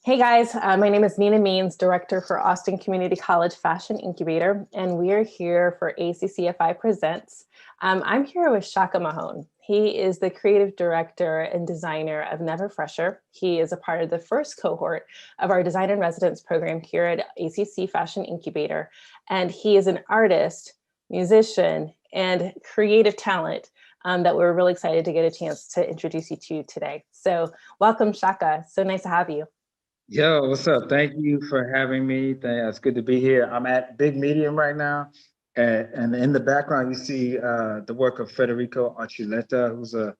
Hey guys, my name is Nina Means, Director for Austin Community College Fashion Incubator, and we are here for ACCFI Presents. I'm here with Chaka Mahone. He is the Creative Director and Designer of NefrFreshr. He is a part of the first cohort of our Designer-in-Residence program here at ACC Fashion Incubator, and he is an artist, musician, and creative talent that we're really excited to get a chance to introduce you to today. So welcome, Chaka. So nice to have you. Yo, what's up? Thank you for having me. It's good to be here. I'm at Big Medium right now. And in the background, you see the work of Federico Archuleta, who's a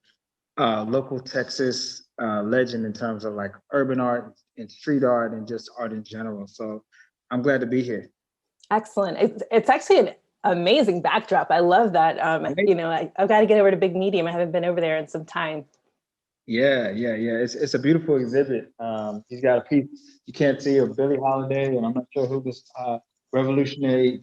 local Texas legend in terms of like urban art and street art and just art in general. So I'm glad to be here. Excellent. It's actually an amazing backdrop. I love that. I've got to get over to Big Medium. I haven't been over there in some time. Yeah. It's a beautiful exhibit. He's got a piece you can't see of Billie Holiday, and I'm not sure who these revolutionary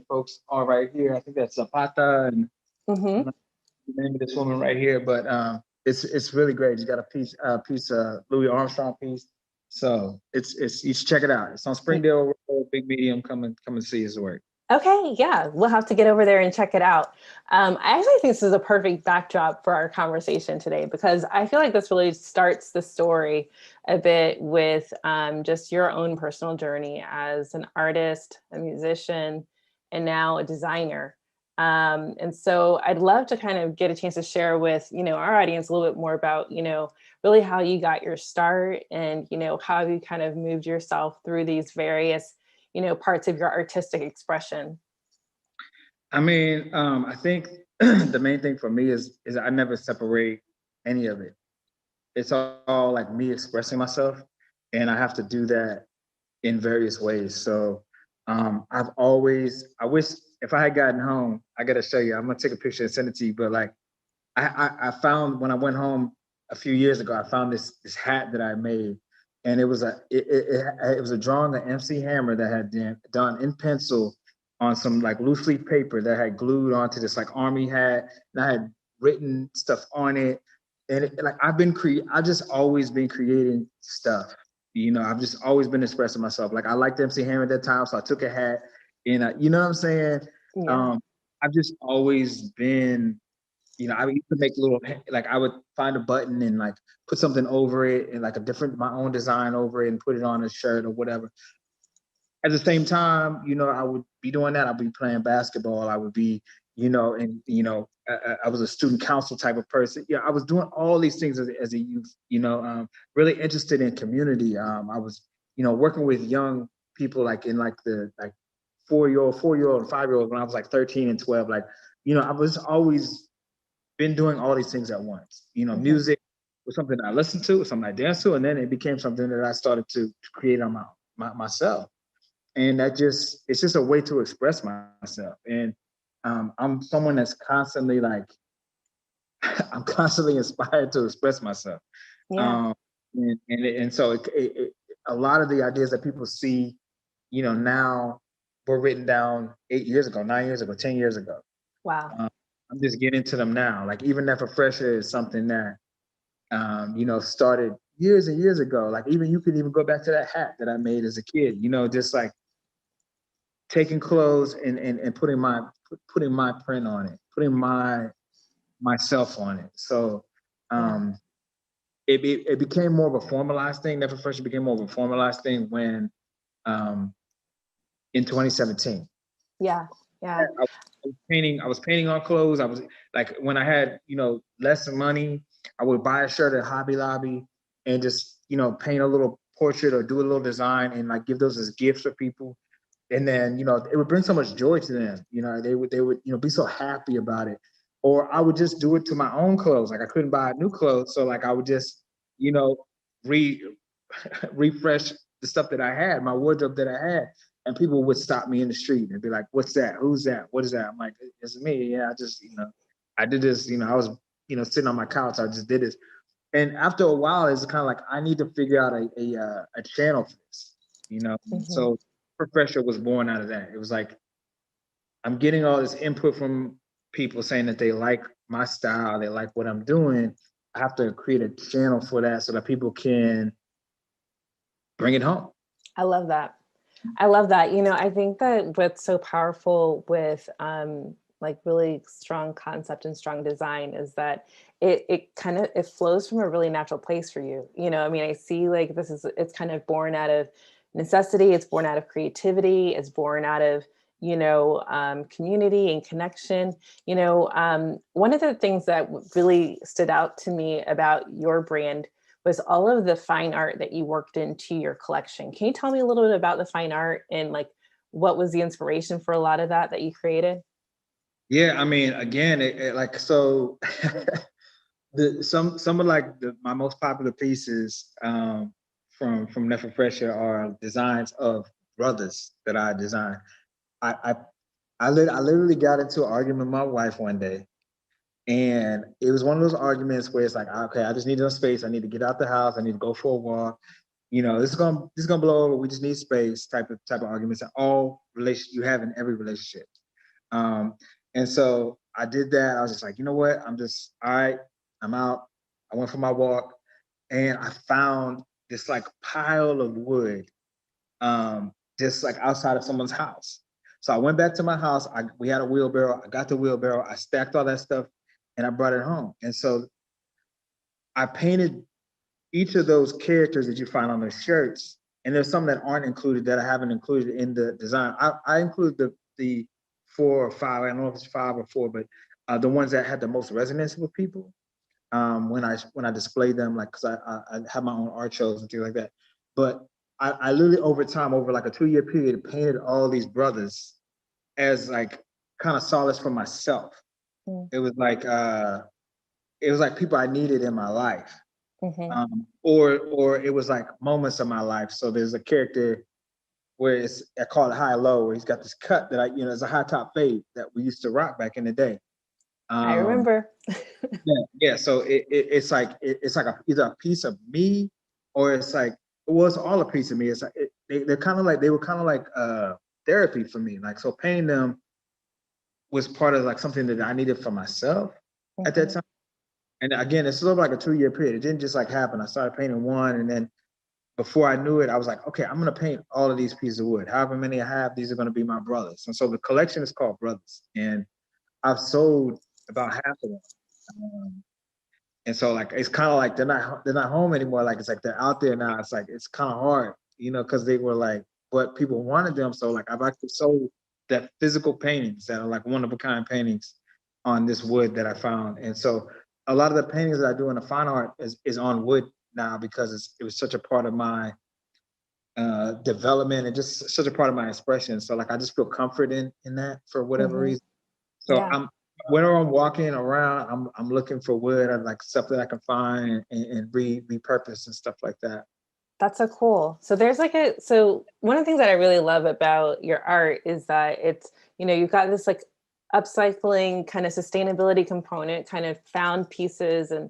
folks are right here. I think that's Zapata and I'm not sure the name of this woman right here, but it's really great. He's got a piece Louis Armstrong piece. So it's you should check it out. It's on Springdale Road, Big Medium. Come and see his work. Okay, yeah, we'll have to get over there and check it out. I actually think this is a perfect backdrop for our conversation today because I feel like this really starts the story a bit with just your own personal journey as an artist, a musician, and now a designer. And so I'd love to kind of get a chance to share with, our audience a little bit more about, really how you got your start and, how you kind of moved yourself through these various parts of your artistic expression? I mean, I think the main thing for me is I never separate any of it. It's all like me expressing myself, and I have to do that in various ways. So I wish if I had gotten home, I got to show you. I'm gonna take a picture and send it to you. But like, I found when I went home a few years ago, I found this hat that I made, and it was a drawing of MC Hammer that had done in pencil on some like loose leaf paper that had glued onto this like army hat, and I had written stuff on it. And I've just always been creating stuff. I've just always been expressing myself. Like I liked MC Hammer at that time, so I took a hat, and you know what I'm saying. Yeah. I've just always been. I used to make I would find a button and like put something over it and like my own design over it and put it on a shirt or whatever. At the same time, I would be doing that. I'd be playing basketball. I would be, I was a student council type of person. Yeah, I was doing all these things as a youth, really interested in community. I was, working with young people like in like the like 4-year-old and 5-year-old when I was like 13 and 12. Like, I was always been doing all these things at once. Music was something I listened to, something I danced to, and then it became something that I started to create on myself. And it's just a way to express myself. And I'm someone that's constantly like, I'm constantly inspired to express myself. Yeah. So a lot of the ideas that people see, now were written down 8 years ago, 9 years ago, 10 years ago. Wow. I'm just getting to them now. Like even NefrFreshr is something that, started years and years ago. Like you could even go back to that hat that I made as a kid, just like taking clothes and putting my print on it, putting myself on it. So it became more of a formalized thing. NefrFreshr became more of a formalized thing when in 2017. Yeah. I was painting on clothes. I was like, when I had, less money, I would buy a shirt at Hobby Lobby and just, paint a little portrait or do a little design and like give those as gifts for people. And then, it would bring so much joy to them. They would, be so happy about it. Or I would just do it to my own clothes. Like I couldn't buy new clothes. So like I would just, refresh the stuff that I had, my wardrobe that I had. And people would stop me in the street and be like, "What's that? Who's that? What is that?" I'm like, "It's me. Yeah, I just, I did this. I was, sitting on my couch. I just did this." And after a while, it's kind of like I need to figure out a channel for this. So NefrFreshr was born out of that. It was like I'm getting all this input from people saying that they like my style, they like what I'm doing. I have to create a channel for that so that people can bring it home. I love that. I love that. I think that what's so powerful with like really strong concept and strong design is that it flows from a really natural place for you. I mean, I see like it's kind of born out of necessity. It's born out of creativity. It's born out of, community and connection. One of the things that really stood out to me about your brand was all of the fine art that you worked into your collection. Can you tell me a little bit about the fine art and like what was the inspiration for a lot of that you created? Yeah, I mean, again, like so. Some of like my most popular pieces from NefrFreshr are designs of brothers that I designed. I I literally got into an argument with my wife one day, and it was one of those arguments where it's like, okay, I just need enough space. I need to get out the house. I need to go for a walk. This is gonna blow over. We just need space. Type of arguments that all relation you have in every relationship. Um, and so I did that. I was just like, you know what? All right. I'm out. I went for my walk, and I found this like pile of wood, just like outside of someone's house. So I went back to my house. We had a wheelbarrow. I got the wheelbarrow. I stacked all that stuff, and I brought it home. And so I painted each of those characters that you find on the shirts, and there's some that aren't included that I haven't included in the design. I include the 4 or 5. I don't know if it's 5 or 4, but the ones that had the most resonance with people when I display them, like because I have my own art shows and things like that. But I literally over time, over like a 2-year period, painted all these brothers as like kind of solace for myself. Mm. It was like people I needed in my life. Mm-hmm. Or it was like moments of my life. So there's a character where I call it high low, where he's got this cut that it's a high top fade that we used to rock back in the day. I remember. Yeah. So it's like either a piece of me, or it's like it's all a piece of me. It's like they were kind of like therapy for me. Like, so painting them was part of like something that I needed for myself at that time. And again, it's sort of like a 2-year period. It didn't just like happen. I started painting one, and then before I knew it, I was like, okay, I'm gonna paint all of these pieces of wood. However many I have, these are gonna be my brothers. And so the collection is called Brothers, and I've sold about half of them. And so like it's kind of like they're not home anymore. Like it's like they're out there now. It's like it's kind of hard, because they were like, but people wanted them. So like I've actually sold that physical paintings that are like one of a kind paintings on this wood that I found. And so a lot of the paintings that I do in the fine art is on wood now, because it was such a part of my development and just such a part of my expression. So like I just feel comfort in that for whatever reason. So Yeah. whenever I'm walking around, I'm looking for wood, or like stuff that I can find and repurpose and stuff like that. That's so cool. So so one of the things that I really love about your art is that it's, you've got this like upcycling kind of sustainability component, kind of found pieces and,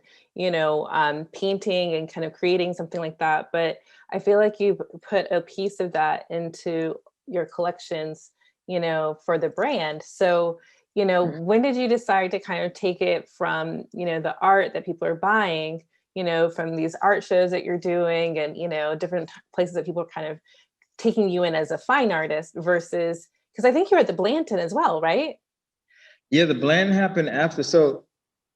painting and kind of creating something like that. But I feel like you put a piece of that into your collections, for the brand. So, when did you decide to kind of take it from, the art that people are buying, from these art shows that you're doing and, different places that people are kind of taking you in as a fine artist versus, because I think you're at the Blanton as well, right? Yeah, the blend happened after. So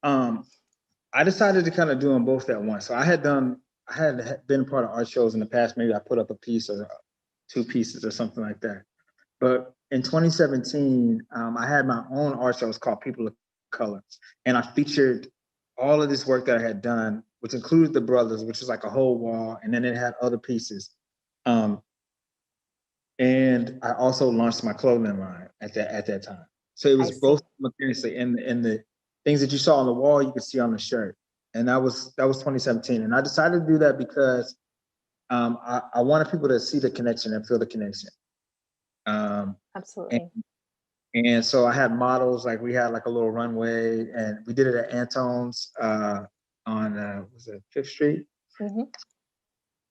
I decided to kind of do them both at once. So I had been part of art shows in the past. Maybe I put up a piece or 2 pieces or something like that. But in 2017, I had my own art show. It's called People of Color. And I featured all of this work that I had done, which included the brothers, which is like a whole wall. And then it had other pieces. And I also launched my clothing line at that time. So it I was see. both simultaneously, and the things that you saw on the wall, you could see on the shirt. And that was 2017. And I decided to do that because I wanted people to see the connection and feel the connection. Absolutely. And so I had models, like we had like a little runway, and we did it at Antone's on was it 5th Street? Mm-hmm.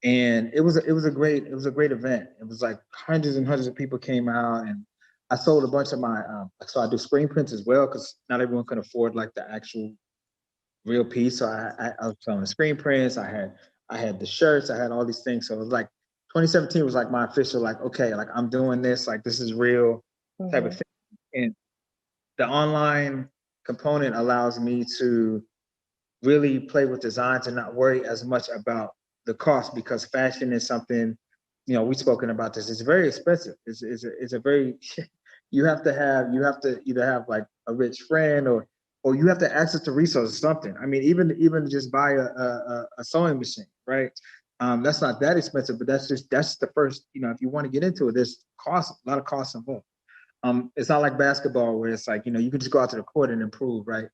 And it was a great event. It was like hundreds and hundreds of people came out, and I sold a bunch of my so I do screen prints as well, because not everyone can afford like the actual real piece. So I was selling the screen prints. I had the shirts. I had all these things. So it was like 2017 was like my official, like, okay, like I'm doing this, like this is real type of thing. And the online component allows me to really play with designs and not worry as much about the cost, because fashion is something, we've spoken about this. It's very expensive. It's a very you have to either have like a rich friend, or you have to access the resources, something. I mean, even just buy a sewing machine, right? That's not that expensive, but that's the first, if you want to get into it, there's a lot of costs involved. It's not like basketball where it's like, you can just go out to the court and improve, right?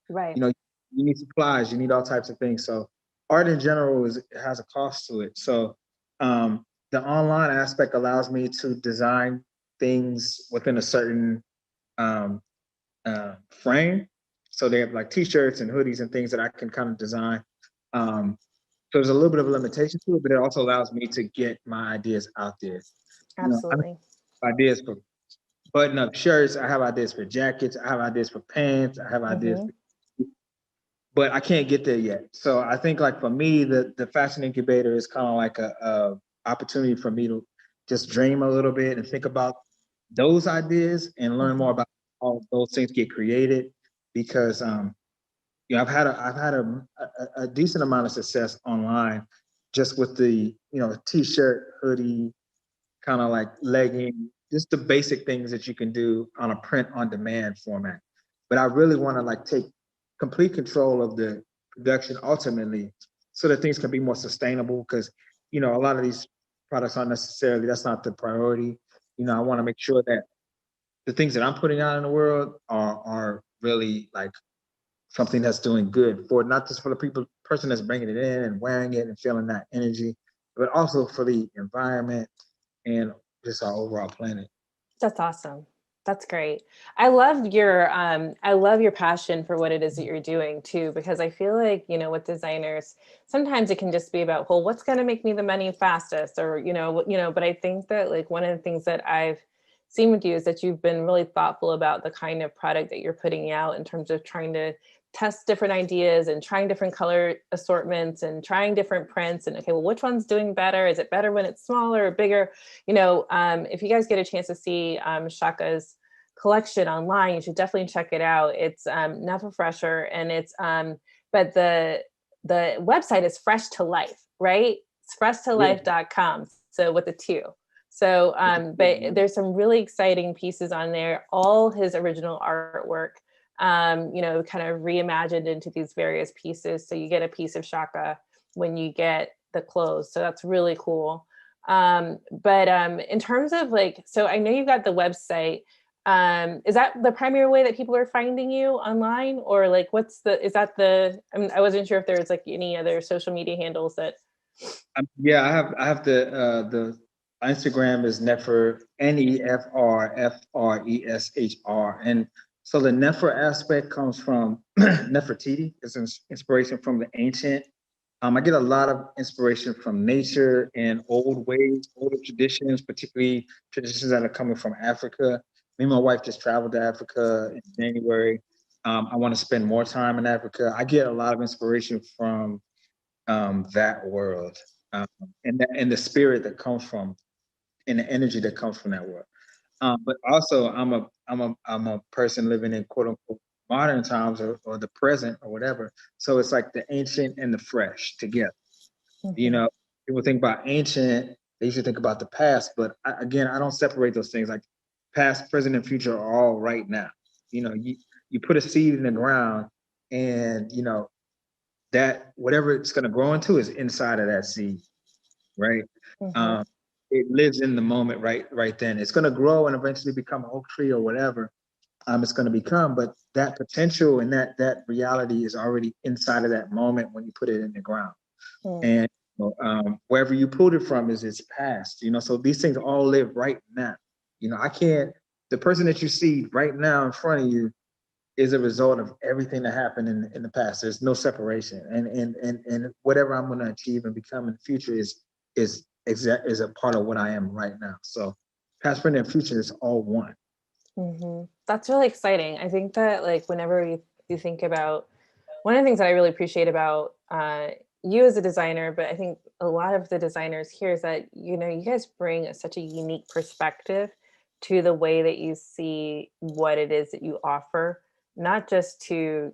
Right. You need supplies, you need all types of things. So art in general has a cost to it. So the online aspect allows me to design things within a certain um, frame. So they have like t-shirts and hoodies and things that I can kind of design. So there's a little bit of a limitation to it, but it also allows me to get my ideas out there. Absolutely. I have ideas for button-up shirts. I have ideas for jackets. I have ideas for pants. I have ideas for, but I can't get there yet. So I think, like, for me, the fashion incubator is kind of like a opportunity for me to just dream a little bit and think about those ideas and learn more about how those things get created. Because I've had a decent amount of success online, just with the t-shirt, hoodie, kind of like legging, just the basic things that you can do on a print on demand format. But I really want to like take complete control of the production ultimately, so that things can be more sustainable, because a lot of these products aren't necessarily, that's not the priority. I want to make sure that the things that I'm putting out in the world are really like something that's doing good for, not just for the person that's bringing it in and wearing it and feeling that energy, but also for the environment and just our overall planet. That's awesome. That's great. I love your passion for what it is that you're doing too, because I feel like, with designers, sometimes it can just be about, well, what's going to make me the money fastest, or, but I think that, like, one of the things that I've seen with you is that you've been really thoughtful about the kind of product that you're putting out, in terms of trying to test different ideas and trying different color assortments and trying different prints, and, okay, well, which one's doing better? Is it better when it's smaller or bigger? If you guys get a chance to see Chaka's collection online, you should definitely check it out. It's NefrFreshr, and it's but the website is Fresh to Life, right? It's FreshToLife.com. So with a two. So, but there's some really exciting pieces on there. All his original artwork, kind of reimagined into these various pieces. So you get a piece of Chaka when you get the clothes. So that's really cool. But in terms of, like, so I know you've got the website. Is that the primary way that people are finding you online, or like, I wasn't sure if there's like any other social media handles that. Yeah, I have the Instagram is Nefr, NefrFreshr. And so the Nefr aspect comes from Nefertiti. It's an inspiration from the ancient. I get a lot of inspiration from nature and old ways, older traditions, particularly traditions that are coming from Africa. Me and my wife just traveled to Africa in January. I want to spend more time in Africa. I get a lot of inspiration from that world, and the spirit that comes from, and the energy that comes from that world. But also, I'm a person living in quote unquote modern times, or the present, or whatever. So it's like the ancient and the fresh together. People think about ancient, they usually think about the past, but again, I don't separate those things. Like, past, present, and future are all right now. You put a seed in the ground, and that whatever it's going to grow into is inside of that seed, right? It lives in the moment, right then. It's going to grow and eventually become an oak tree or whatever it's going to become, but that potential and that reality is already inside of that moment when you put it in the ground. And wherever you pulled it from is its past. So these things all live right now. The person that you see right now in front of you is a result of everything that happened in the past. There's no separation, and whatever I'm going to achieve and become in the future is a part of what I am right now. So past, present, and future is all one. That's really exciting. I think that, like, whenever you think about, one of the things that I really appreciate about you as a designer, but I think a lot of the designers here is that, you know, you guys bring such a unique perspective to the way that you see what it is that you offer, not just to,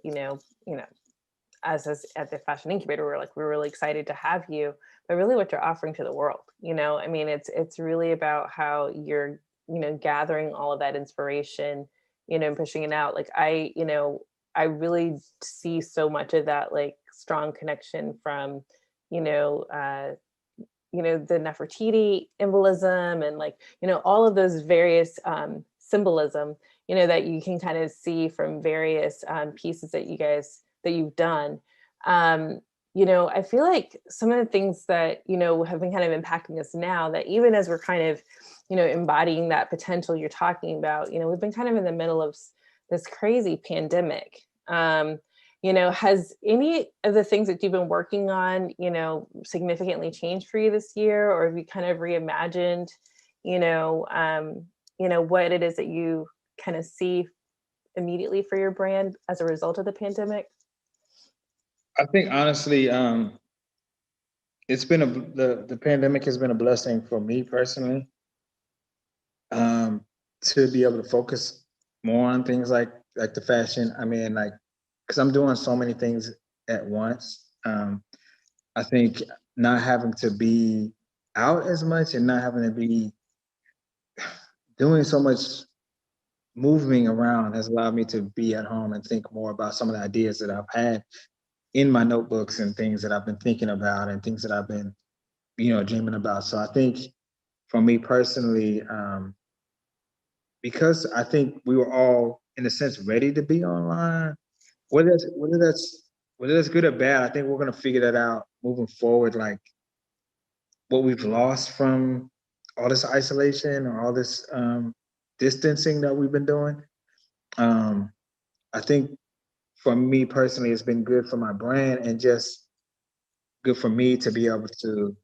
as at the Fashion Incubator, we're really excited to have you, but really what you're offering to the world. You know, I mean, it's really about how you're, gathering all of that inspiration, and pushing it out. Like I really see so much of that like strong connection from, you know, uh, the Nefertiti symbolism and like, all of those various symbolism, that you can kind of see from various pieces that you've done. Um, I feel like some of the things that, have been kind of impacting us now, that even as we're kind of, embodying that potential you're talking about, we've been kind of in the middle of this crazy pandemic. Has any of the things that you've been working on, significantly changed for you this year, or have you kind of reimagined, what it is that you kind of see immediately for your brand as a result of the pandemic? I think honestly, it's been the pandemic has been a blessing for me personally, to be able to focus more on things like the fashion. I mean, like, because I'm doing so many things at once. I think not having to be out as much and not having to be doing so much moving around has allowed me to be at home and think more about some of the ideas that I've had in my notebooks and things that I've been thinking about and things that I've been, dreaming about. So I think for me personally, because I think we were all in a sense ready to be online, whether that's good or bad, I think we're gonna figure that out moving forward. Like what we've lost from all this isolation or all this distancing that we've been doing. Um, I think for me personally, it's been good for my brand and just good for me to be able to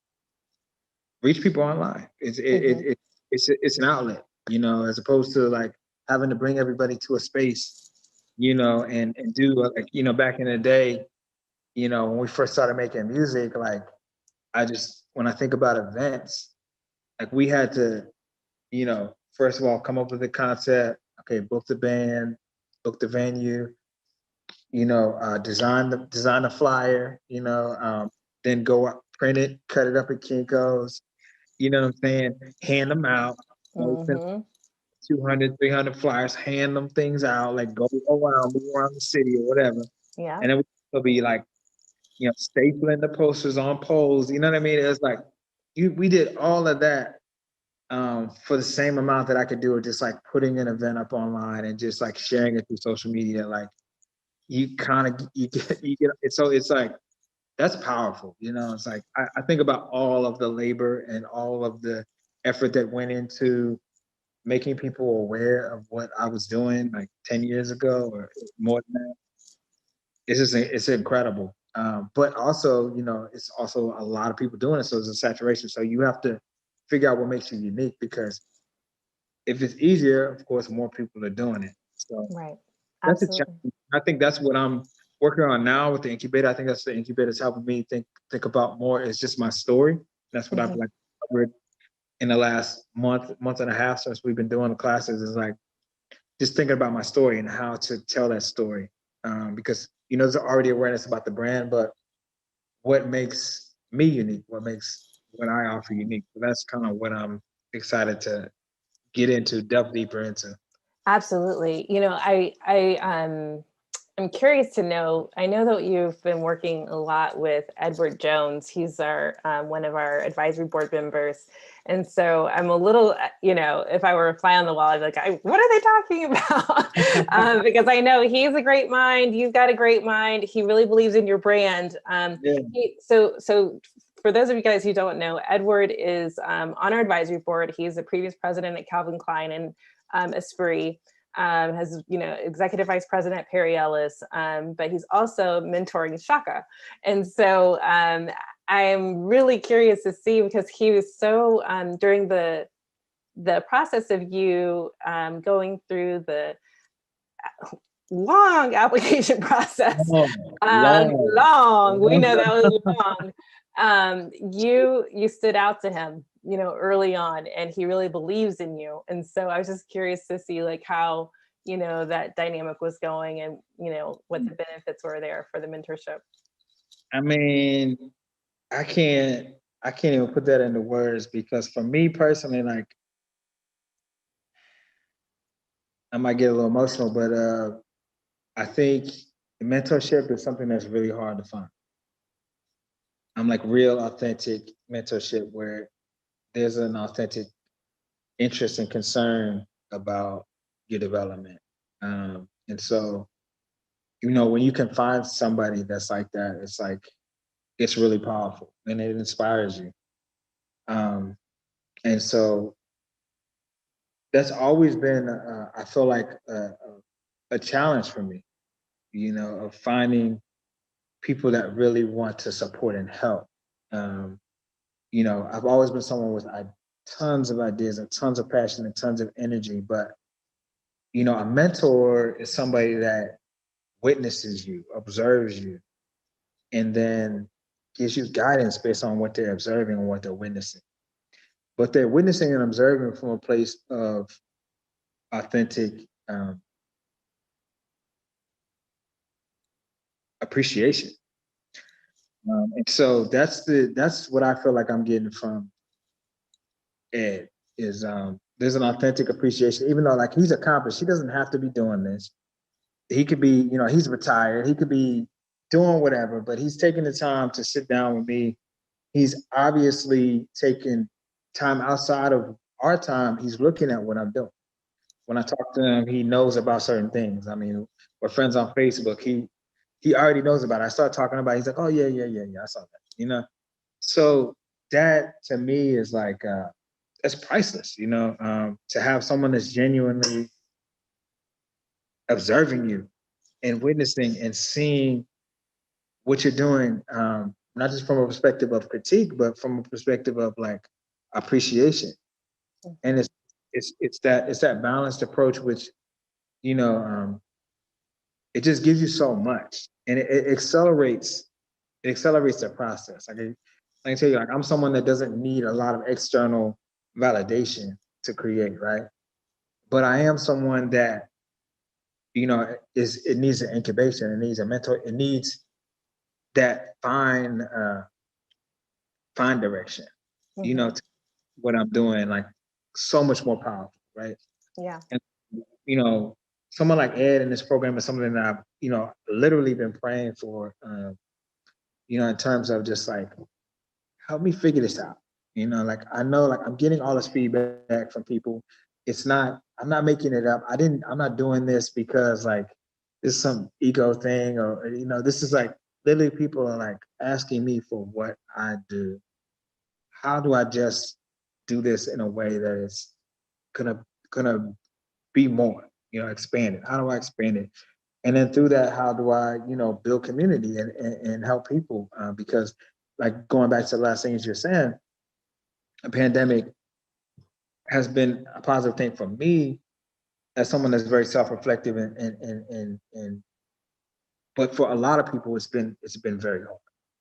reach people online. Mhm. It's an outlet, as opposed to like having to bring everybody to a space, and do like, back in the day, when we first started making music, like when I think about events, like we had to, first of all, come up with the concept, okay, book the band, book the venue, design the flyer, then go up, print it, cut it up at Kinko's, you know what I'm saying? Hand them out. Send Mhm. 200, 300 flyers, hand them things out, like go around, move around the city or whatever. Yeah. And then we'll be like, stapling the posters on poles. You know what I mean? It was like we did all of that for the same amount that I could do it, just like putting an event up online and just like sharing it through social media. Like you kind of you get it's like that's powerful. It's like I think about all of the labor and all of the effort that went into making people aware of what I was doing like 10 years ago or more than that. It's incredible. But also, it's also a lot of people doing it, so it's a saturation. So you have to figure out what makes you unique, because if it's easier, of course, more people are doing it. So Right. that's a Absolutely. challenge. I think that's what I'm working on now with the incubator. I think that's the incubator's helping me think about more. It's just my story. That's what I've Mhm. like covered in the last month and a half since we've been doing the classes. Is like just thinking about my story and how to tell that story. Because there's already awareness about the brand, but what makes me unique? What makes what I offer unique? So that's kind of what I'm excited to delve deeper into. Absolutely. I'm curious to know. I know that you've been working a lot with Edward Jones. He's our one of our advisory board members, and so I'm a little, if I were a fly on the wall, I'd be like, "What are they talking about?" Because I know he's a great mind. You've got a great mind. He really believes in your brand. Yeah. So for those of you guys who don't know, Edward is on our advisory board. He's the previous president at Calvin Klein and Esprit, has executive vice president at Perry Ellis, but he's also mentoring Chaka, and so I'm really curious to see, because he was so during the process of you going through long application process. Long. Long. We know that was long. You stood out to him, you know, early on, and he really believes in you. And so I was just curious to see like how, you know, that dynamic was going, and, you know, what the benefits were there for the mentorship. I mean, I can't I can't even put that into words, because for me personally, like, I might get a little emotional, but I think mentorship is something that's really hard to find. I'm like real authentic mentorship where there's an authentic interest and concern about your development. And so, you know, when you can find somebody that's like that, it's like, it's really powerful and it inspires you. Um, and so that's always been, I feel like, a challenge for me, you know, of finding people that really want to support and help. Um, you know, I've always been someone with tons of ideas and tons of passion and tons of energy, but, you know, a mentor is somebody that witnesses you, observes you, and then gives you guidance based on what they're observing and what they're witnessing. But they're witnessing and observing from a place of authentic appreciation. And so that's what I feel like I'm getting from Ed, is there's an authentic appreciation, even though like he's accomplished, he doesn't have to be doing this. He could be, you know, he's retired, he could be doing whatever, but he's taking the time to sit down with me. He's obviously taking time outside of our time. He's looking at what I'm doing. When I talk to him, he knows about certain things. I mean, we're friends on Facebook. He already knows about it. I start talking about it. He's like, oh yeah, I saw that. You know, so that to me is like it's priceless. You know, to have someone that's genuinely observing you and witnessing and seeing what you're doing, not just from a perspective of critique, but from a perspective of like appreciation. And it's that balanced approach, which, you know, it just gives you so much, and it accelerates the process. I can tell you, like, I'm someone that doesn't need a lot of external validation to create, right? But I am someone that, you know, it needs an incubation, it needs a mentor, it needs that fine direction, you know, to what I'm doing, like so much more powerful, right? Yeah. And, you know, someone like Ed in this program is something that I've, you know, literally been praying for, you know, in terms of just like, help me figure this out. You know, like I know like I'm getting all this feedback from people. I'm not making it up. I'm not doing this because like this is some ego thing, or, you know, this is like literally people are like asking me for what I do. How do I just do this in a way that is gonna be more, you know, expand it? How do I expand it? And then through that, how do I, you know, build community and help people? Because like going back to the last things you're saying, a pandemic has been a positive thing for me as someone that's very self-reflective, and but for a lot of people, it's been very hard,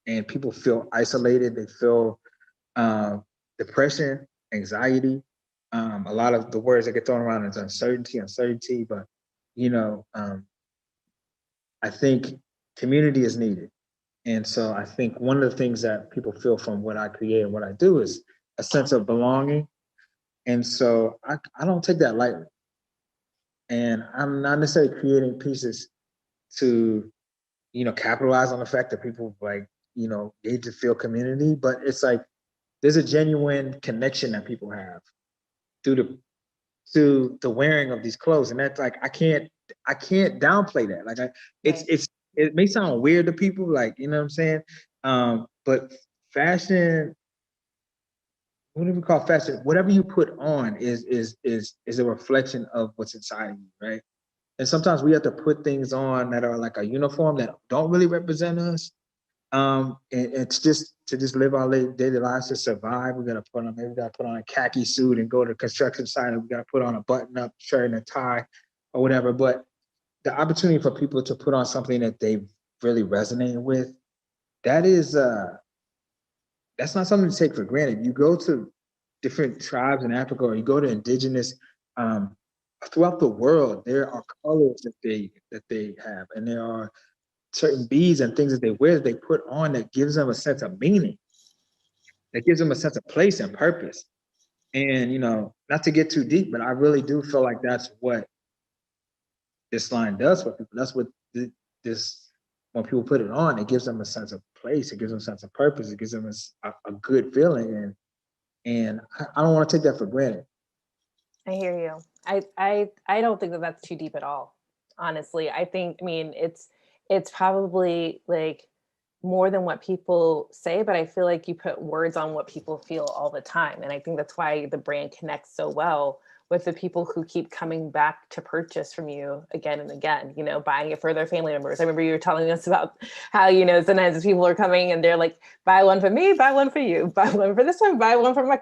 and people feel isolated. They feel depression, anxiety. A lot of the words that get thrown around is uncertainty. But, you know, I think community is needed. And so I think one of the things that people feel from what I create and what I do is a sense of belonging. And so I don't take that lightly. And I'm not necessarily creating pieces to, you know, capitalize on the fact that people like, you know, need to feel community, but it's like there's a genuine connection that people have through the wearing of these clothes. And that's like I can't downplay that. Like it may sound weird to people, like, you know what I'm saying? But fashion, what do we call fashion? Whatever you put on is a reflection of what's inside of you, right? And sometimes we have to put things on that are like a uniform that don't really represent us. And it's just to just live our daily lives, to survive. Maybe we gotta put on a khaki suit and go to the construction site, and we gotta put on a button-up shirt and a tie or whatever. But the opportunity for people to put on something that they really resonate with, that is that's not something to take for granted. You go to different tribes in Africa, or you go to indigenous throughout the world, there are colors that they have, and there are certain beads and things that they wear that they put on that gives them a sense of meaning, that gives them a sense of place and purpose. And not to get too deep, but I really do feel like that's what this line does for people. That's what this, when people put it on, it gives them a sense of place, it gives them a sense of purpose, it gives them a good feeling, and I don't want to take that for granted. I hear you. I don't think that that's too deep at all. Honestly, I mean, it's probably like more than what people say, but I feel like you put words on what people feel all the time. And I think that's why the brand connects so well with the people who keep coming back to purchase from you again and again, buying it for their family members. I remember you were telling us about how, sometimes people are coming and they're like, buy one for me, buy one for you, buy one for this one, buy one for my,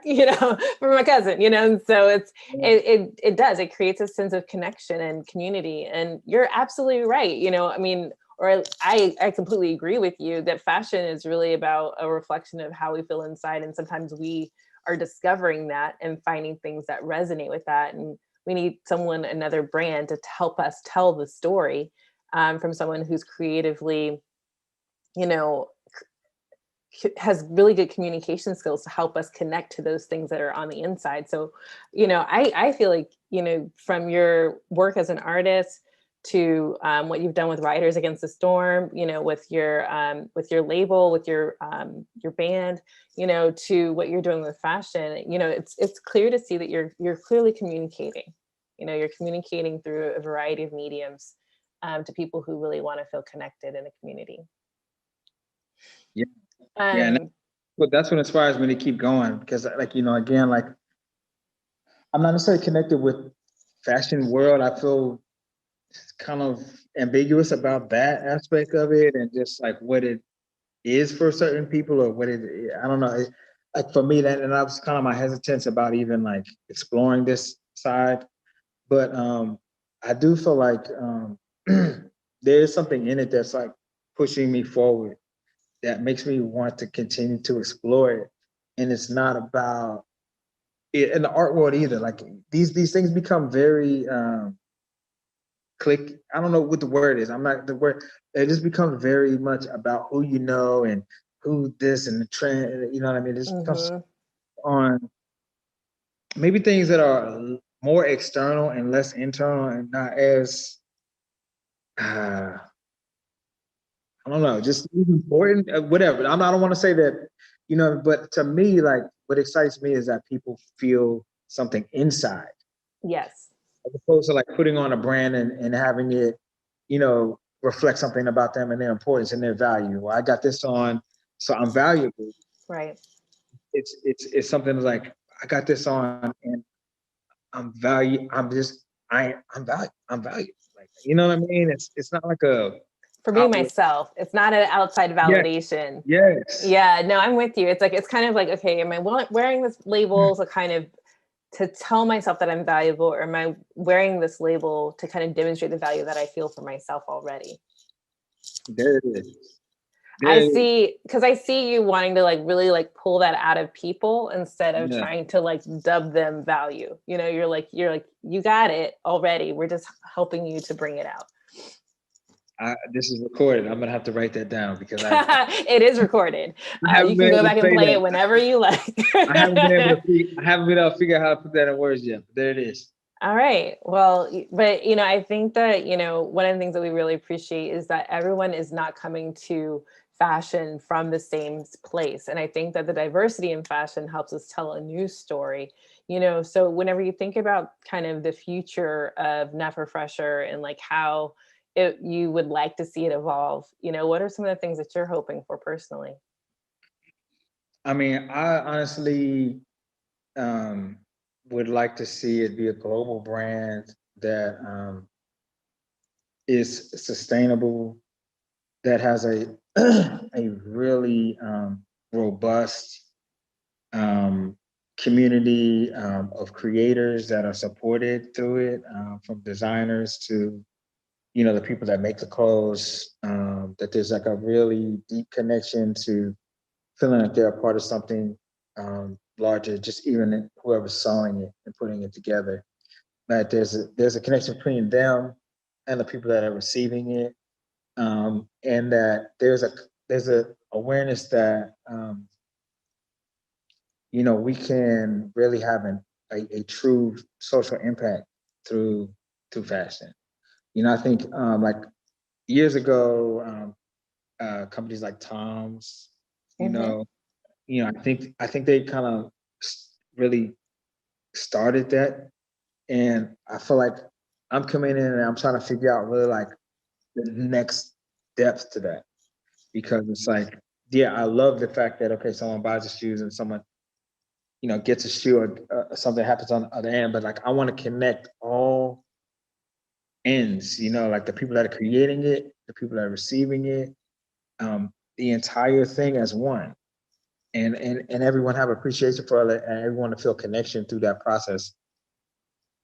for my cousin, and so it does, it creates a sense of connection and community. And you're absolutely right. I mean, or I completely agree with you that fashion is really about a reflection of how we feel inside. And sometimes we are discovering that and finding things that resonate with that. And we need another brand to help us tell the story from someone who's creatively, has really good communication skills to help us connect to those things that are on the inside. So, I feel like, from your work as an artist to what you've done with Riders Against the Storm, with your label, with your band, to what you're doing with fashion, it's clear to see that you're clearly communicating. You're communicating through a variety of mediums to people who really want to feel connected in a community. Yeah, and that's what inspires me to keep going, because again, like, I'm not necessarily connected with fashion world. I feel kind of ambiguous about that aspect of it, and just like what it is for certain people, or I don't know. Like for me, that was kind of my hesitance about even like exploring this side. But I do feel like there is something in it that's like pushing me forward, that makes me want to continue to explore it. And it's not about it in the art world either. Like these things become very click. I don't know what the word is. I'm not the word. It just becomes very much about who you know and who this and the trend. You know what I mean? It just becomes on maybe things that are more external and less internal, and not as I don't know, just important. Whatever. I don't want to say that, but to me, like, what excites me is that people feel something inside. Yes. As opposed to like putting on a brand and having it, reflect something about them and their importance and their value. Well, I got this on, so I'm valuable. Right. It's something like, I got this on and I'm value. I'm valued. I'm valued. Like, you know what I mean? It's not like for me, myself. It's not an outside validation. Yes. Yeah, no, I'm with you. It's kind of like, okay, am I wearing this label to kind of to tell myself that I'm valuable, or am I wearing this label to kind of demonstrate the value that I feel for myself already? There it is. I see you wanting to like really like pull that out of people instead of trying to like dub them value. You're like, you got it already. We're just helping you to bring it out. This is recorded. I'm gonna have to write that down, because it is recorded. You can go back and play it whenever you like. I haven't been able to figure out how to put that in words yet, but there it is. All right. Well, but I think that one of the things that we really appreciate is that everyone is not coming to fashion from the same place, and I think that the diversity in fashion helps us tell a new story. So whenever you think about kind of the future of NefrFreshr and like how you would like to see it evolve, what are some of the things that you're hoping for personally? I mean, I honestly would like to see it be a global brand that is sustainable, that has a a really robust community of creators that are supported through it, from designers to you know, the people that make the clothes, that there's like a really deep connection to feeling like they're a part of something larger, just even whoever's sewing it and putting it together. That there's a connection between them and the people that are receiving it, and that there's a awareness that you know, we can really have a true social impact through fashion. You know, I think like years ago, companies like Tom's, Mm-hmm. I think they kind of really started that, and I feel like I'm coming in and I'm trying to figure out really like the next depth to that, because it's like, yeah, I love the fact that okay, someone buys the shoes and someone, you know, gets a shoe or something happens on the other end, but like I want to connect all ends, you know, like the people that are creating it, the people that are receiving it, the entire thing as one. And everyone have appreciation for it and everyone to feel connection through that process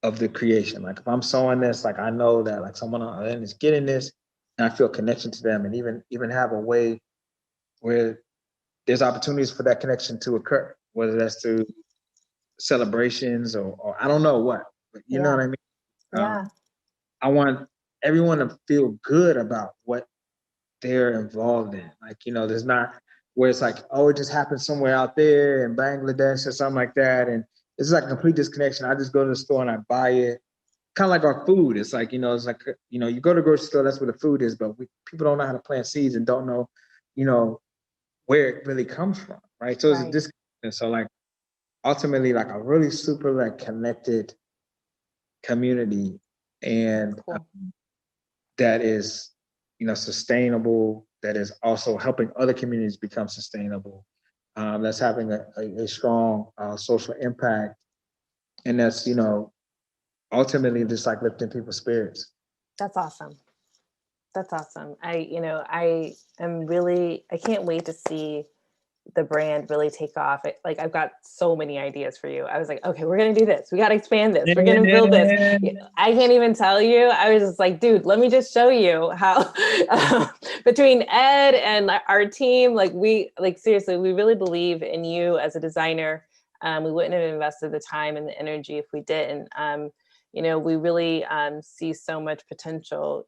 of the creation. Like if I'm sewing this, like I know that like someone on the end is getting this and I feel connection to them, and even have a way where there's opportunities for that connection to occur, whether that's through celebrations or I don't know what, but you know Yeah. what I mean? Yeah. I want everyone to feel good about what they're involved in. Like, you know, there's not where it's like, oh, it just happened somewhere out there in Bangladesh or something like that. And it's like a complete disconnection. I just go to the store and I buy it. Kind of like our food. It's like, you know, it's like, you know, you go to the grocery store, that's where the food is, but people don't know how to plant seeds and don't know, you know, where it really comes from, right? So it's a Right. disconnection. So like ultimately like a really super like connected community, and Cool. that is, you know, sustainable, that is also helping other communities become sustainable, that's having a strong social impact, and that's, you know, ultimately just like lifting people's spirits. That's awesome. That's awesome. I can't wait to see the brand really take off. Like I've got so many ideas for you. I was like, okay, we're gonna do this. We got to expand this. We're gonna build this. I can't even tell you. I was just like, dude, let me just show you how between Ed and our team, like seriously, we really believe in you as a designer. We wouldn't have invested the time and the energy if we didn't. We really see so much potential,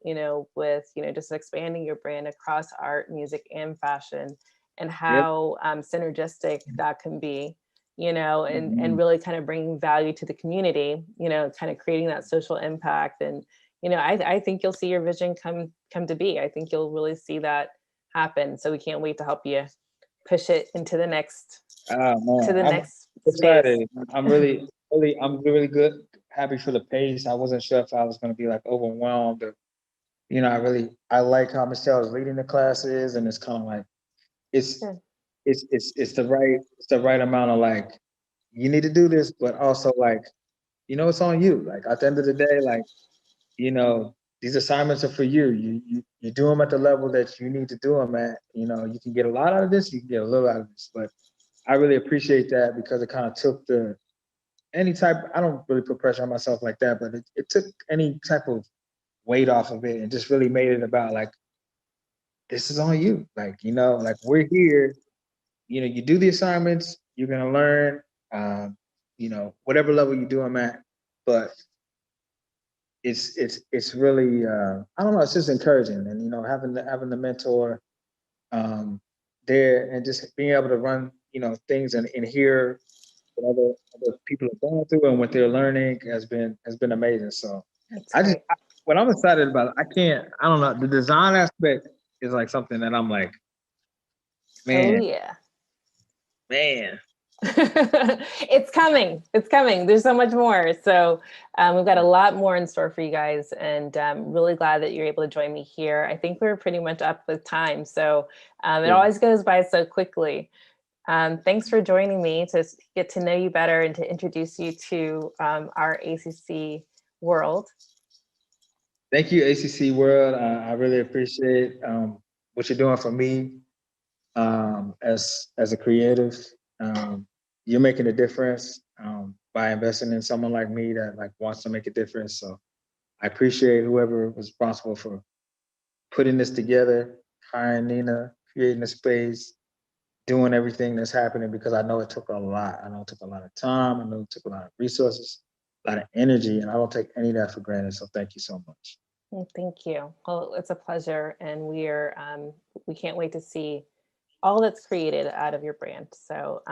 with, just expanding your brand across art, music, and fashion, and Yep. how synergistic that can be, and Mhm. really kind of bringing value to the community, kind of creating that social impact. And, I think you'll see your vision come to be. I think you'll really see that happen. So we can't wait to help you push it into the next, Oh to man, the I'm next space. excited. I'm really good, happy for the pace. I wasn't sure if I was going to be like overwhelmed. Or, you know, I like how Michelle is leading the classes, and it's kind of like it's Good. it's the right amount of like you need to do this, but also like, you know, it's on you. Like at the end of the day, like, you know, these assignments are for you. You do them at the level that you need to do them at. You know, you can get a lot out of this, you can get a little out of this, but I really appreciate that because it kind of took the any type. I don't really put pressure on myself like that, but it took any type of weight off of it and just really made it about like, this is on you. Like, you know, like we're here. You know, you do the assignments, you're gonna learn. You know, whatever level you do them at, but it's really I don't know. It's just encouraging, and you know, having the mentor there, and just being able to run, you know, things and hear what other people are going through and what they're learning has been amazing. So That's I just great. what I'm excited about, I don't know, the design aspect is like something that I'm like, Oh man, yeah. man. It's coming. It's coming. There's so much more. So we've got a lot more in store for you guys, and I'm really glad that you're able to join me here. I think we're pretty much up with time, so it Cool. always goes by so quickly. Thanks for joining me to get to know you better and to introduce you to our ACC world. Thank you, ACC World. I really appreciate what you're doing for me as a creative. You're making a difference by investing in someone like me that like wants to make a difference. So I appreciate whoever was responsible for putting this together, hiring Nina, creating the space, doing everything that's happening, because I know it took a lot. I know it took a lot of time. I know it took a lot of resources, a lot of energy, and I don't take any of that for granted. So thank you so much. Well, thank you. Well, it's a pleasure, and we can't wait to see all that's created out of your brand. So,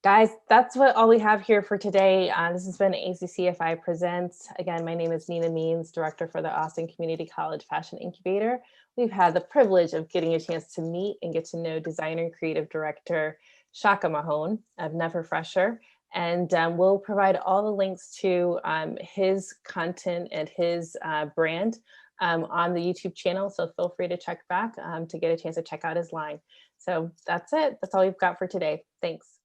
guys, that's all we have here for today. This has been ACCFI Presents. Again, my name is Nina Means, Director for the Austin Community College Fashion Incubator. We've had the privilege of getting a chance to meet and get to know designer and creative director Chaka Mahone of NefrFreshr. And we'll provide all the links to his content and his brand on the YouTube channel. So feel free to check back to get a chance to check out his line. So that's it. That's all we've got for today. Thanks.